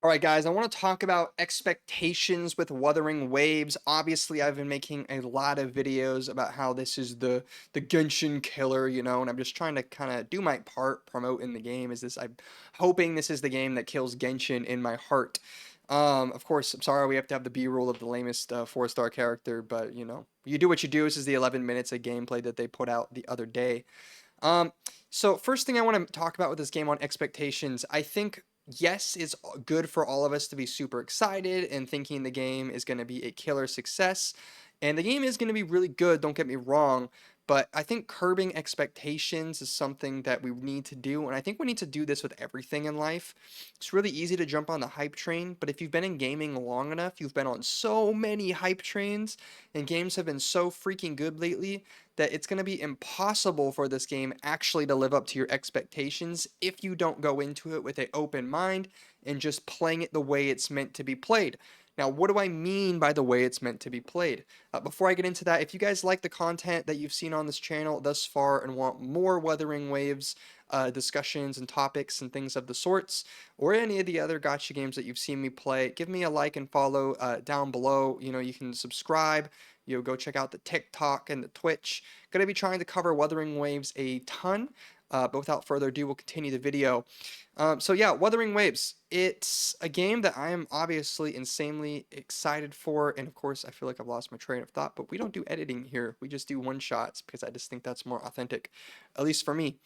All right, guys, I want to talk about expectations with Wuthering Waves. Obviously, I've been making a lot of videos about how this is the Genshin killer, and I'm just trying to kind of do my part promoting the game. I'm hoping this is the game that kills Genshin in my heart. Of course, I'm sorry we have to have the B-roll of the lamest 4-star character, but you do what you do. This is the 11 minutes of gameplay that they put out the other day. Um, so first thing I want to talk about with this game on expectations, I think yes, it's good for all of us to be super excited and thinking the game is going to be a killer success. And the game is going to be really good, don't get me wrong, but I think curbing expectations is something that we need to do, and I think we need to do this with everything in life. It's really easy to jump on the hype train, but if you've been in gaming long enough, you've been on so many hype trains, and games have been so freaking good lately that it's going to be impossible for this game actually to live up to your expectations if you don't go into it with an open mind and just playing it the way it's meant to be played. Now, what do I mean by the way it's meant to be played? Before I get into that, if you guys like the content that you've seen on this channel thus far and want more Wuthering Waves discussions and topics and things of the sorts, or any of the other gacha games that you've seen me play, give me a like and follow down below. You can subscribe. Go check out the TikTok and the Twitch. Going to be trying to cover Wuthering Waves a ton, but without further ado, we'll continue the video. So yeah, Wuthering Waves. It's a game that I am obviously insanely excited for, and of course, I feel like I've lost my train of thought, but we don't do editing here. We just do one-shots because I just think that's more authentic, at least for me.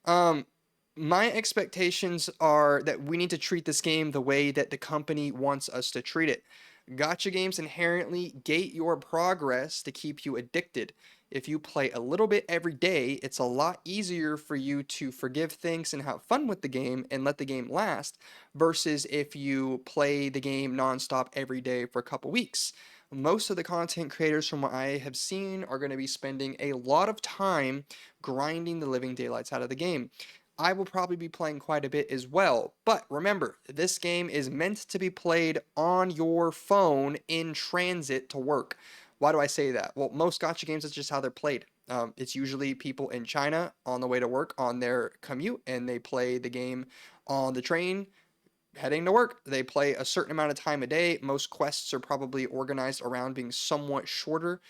Um, my expectations are that we need to treat this game the way that the company wants us to treat it. Gacha games inherently gate your progress to keep you addicted. If you play a little bit every day, it's a lot easier for you to forgive things and have fun with the game and let the game last, versus if you play the game nonstop every day for a couple weeks. Most of the content creators, from what I have seen, are going to be spending a lot of time grinding the living daylights out of the game. I will probably be playing quite a bit as well. But remember, this game is meant to be played on your phone in transit to work. Why do I say that? Well, most gacha games, that's just how they're played. It's usually people in China on the way to work on their commute, and they play the game on the train heading to work. They play a certain amount of time a day. Most quests are probably organized around being somewhat shorter,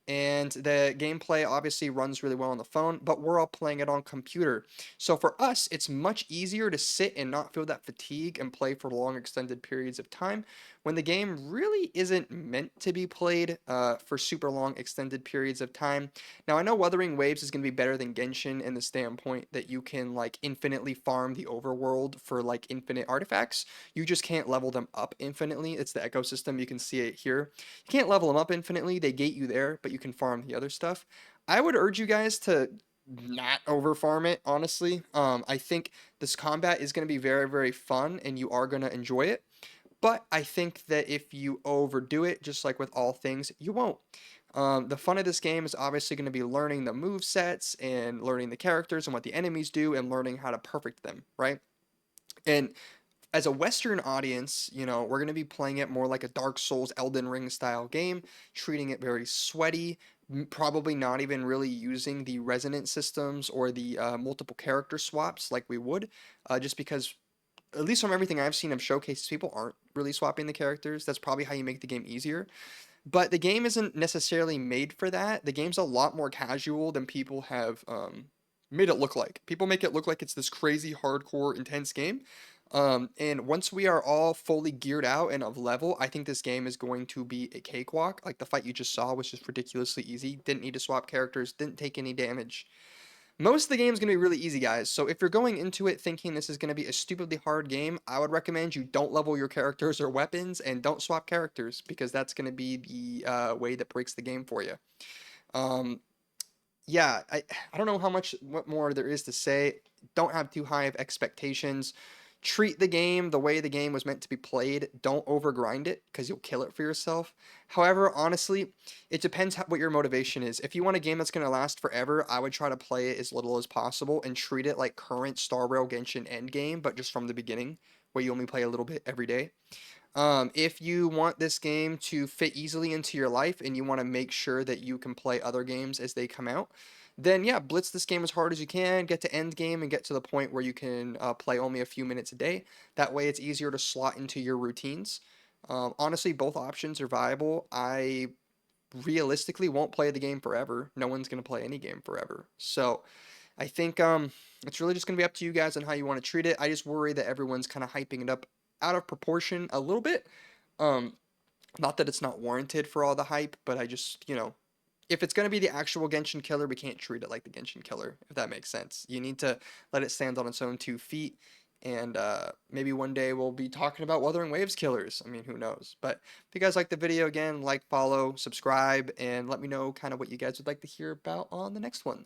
and the gameplay obviously runs really well on the phone, but we're all playing it on computer. So for us, it's much easier to sit and not feel that fatigue and play for long extended periods of time when the game really isn't meant to be played for super long extended periods of time. Now, I know Wuthering Waves is going to be better than Genshin in the standpoint that you can like infinitely farm the overworld for like infinite artifacts. You just can't level them up infinitely. It's the ecosystem. You can see it here. You can't level them up infinitely. They gate you there, but you can farm the other stuff. I would urge you guys to not over farm it, honestly. I think this combat is going to be very, very fun and you are going to enjoy it. But I think that if you overdo it, just like with all things, you won't. The fun of this game is obviously going to be learning the move sets and learning the characters and what the enemies do and learning how to perfect them, right? And as a Western audience, we're going to be playing it more like a Dark Souls Elden Ring style game, treating it very sweaty, probably not even really using the resonance systems or the multiple character swaps like we would, just because, at least from everything I've seen of showcases, people aren't really swapping the characters. That's probably how you make the game easier. But the game isn't necessarily made for that. The game's a lot more casual than people have made it look like. People make it look like it's this crazy, hardcore, intense game. And once we are all fully geared out and of level, I think this game is going to be a cakewalk. Like the fight you just saw was just ridiculously easy. Didn't need to swap characters, didn't take any damage. Most of the game is going to be really easy, guys. So if you're going into it thinking this is going to be a stupidly hard game, I would recommend you don't level your characters or weapons and don't swap characters, because that's going to be the way that breaks the game for you. Um, yeah, I don't know what more there is to say. Don't have too high of expectations. Treat the game the way the game was meant to be played. Don't overgrind it because you'll kill it for yourself. However, honestly, it depends what your motivation is. If you want a game that's going to last forever, I would try to play it as little as possible and treat it like current Star Rail Genshin Endgame, but just from the beginning, where you only play a little bit every day. If you want this game to fit easily into your life and you want to make sure that you can play other games as they come out, then yeah, blitz this game as hard as you can, get to end game, and get to the point where you can play only a few minutes a day. That way, it's easier to slot into your routines. Honestly, both options are viable. I realistically won't play the game forever. No one's gonna play any game forever. So I think it's really just gonna be up to you guys on how you want to treat it. I just worry that everyone's kind of hyping it up out of proportion a little bit. Um, Not that it's not warranted for all the hype, but I just, if it's going to be the actual Genshin killer, we can't treat it like the Genshin killer, if that makes sense. You need to let it stand on its own 2 feet. And maybe one day we'll be talking about Wuthering Waves killers. I mean, who knows? But if you guys like the video, again, like, follow, subscribe, and let me know kind of what you guys would like to hear about on the next one.